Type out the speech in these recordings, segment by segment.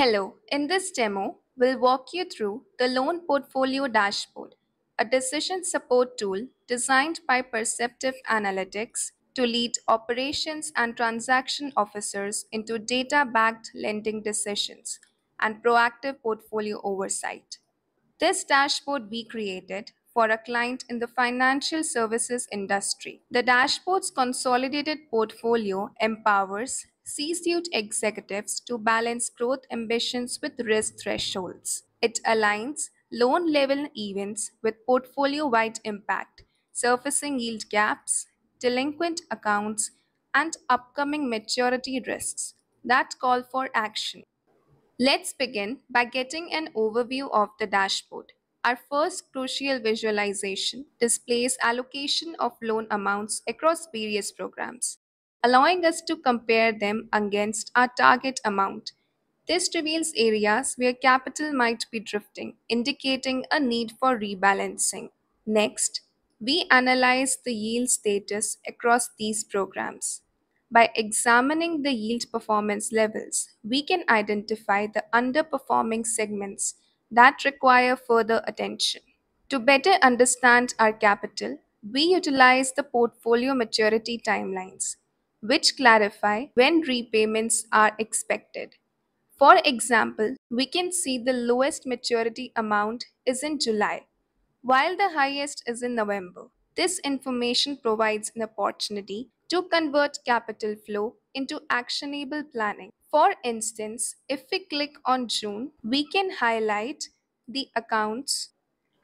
Hello, in this demo, we'll walk you through the Loan Portfolio Dashboard, a decision support tool designed by Perceptive Analytics to lead operations and transaction officers into data-backed lending decisions and proactive portfolio oversight. This dashboard we created for a client in the financial services industry. The dashboard's consolidated portfolio empowers C-suite executives to balance growth ambitions with risk thresholds. It aligns loan level events with portfolio wide impact, surfacing yield gaps, delinquent accounts, and upcoming maturity risks that call for action. Let's begin by getting an overview of the dashboard. Our first crucial visualization displays allocation of loan amounts across various programs, allowing us to compare them against our target amount. This reveals areas where capital might be drifting, indicating a need for rebalancing. Next, we analyze the yield status across these programs. By examining the yield performance levels, we can identify the underperforming segments that require further attention. To better understand our capital, we utilize the portfolio maturity timelines, which clarify when repayments are expected. For example, we can see the lowest maturity amount is in July, while the highest is in November. This information provides an opportunity to convert capital flow into actionable planning. For instance, if we click on June, we can highlight the accounts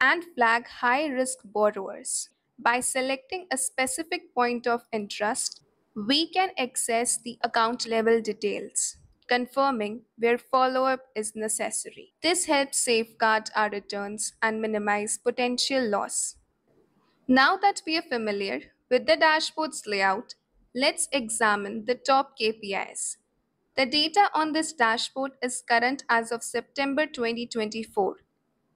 and flag high risk borrowers. By selecting a specific point of interest, we can access the account level details, confirming where follow up is necessary. This helps safeguard our returns and minimize potential loss. Now that we are familiar with the dashboard's layout, let's examine the top KPIs. The data on this dashboard is current as of September 2024.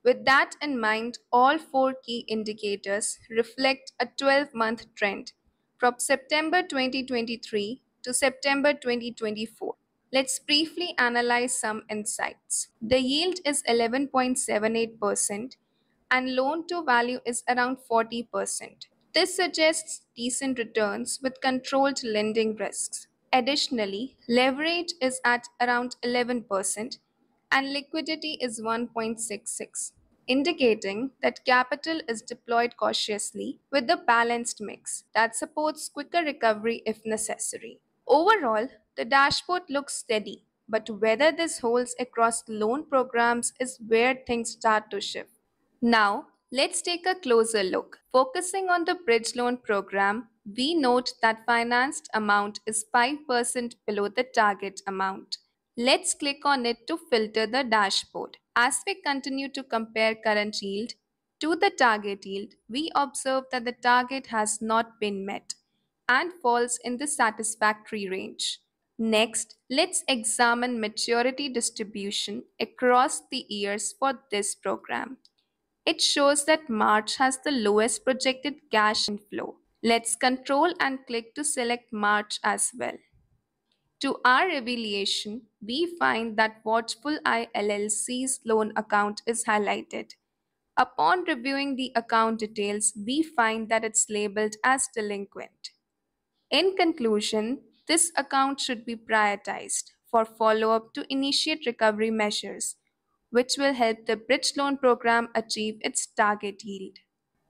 With that in mind, all four key indicators reflect a 12-month trend from September 2023 to September 2024. Let's briefly analyze some insights. The yield is 11.78% and loan to value is around 40%. This suggests decent returns with controlled lending risks. Additionally, leverage is at around 11% and liquidity is 1.66, indicating that capital is deployed cautiously with a balanced mix that supports quicker recovery if necessary. Overall, the dashboard looks steady, but whether this holds across loan programs is where things start to shift. Now, let's take a closer look. Focusing on the bridge loan program, we note that financed amount is 5% below the target amount. Let's click on it to filter the dashboard. As we continue to compare current yield to the target yield, we observe that the target has not been met and falls in the satisfactory range. Next, let's examine maturity distribution across the years for this program. It shows that March has the lowest projected cash inflow. Let's control and click to select March as well. To our revelation, we find that Watchful Eye LLC's loan account is highlighted. Upon reviewing the account details, we find that it's labeled as delinquent. In conclusion, this account should be prioritized for follow up to initiate recovery measures, which will help the bridge loan program achieve its target yield.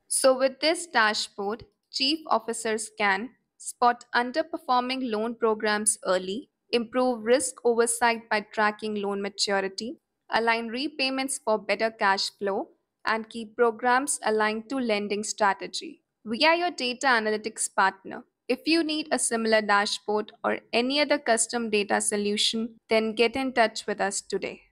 So, with this dashboard, chief officers can spot underperforming loan programs early, improve risk oversight by tracking loan maturity, align repayments for better cash flow, and keep programs aligned to lending strategy. We are your data analytics partner. If you need a similar dashboard or any other custom data solution, then get in touch with us today.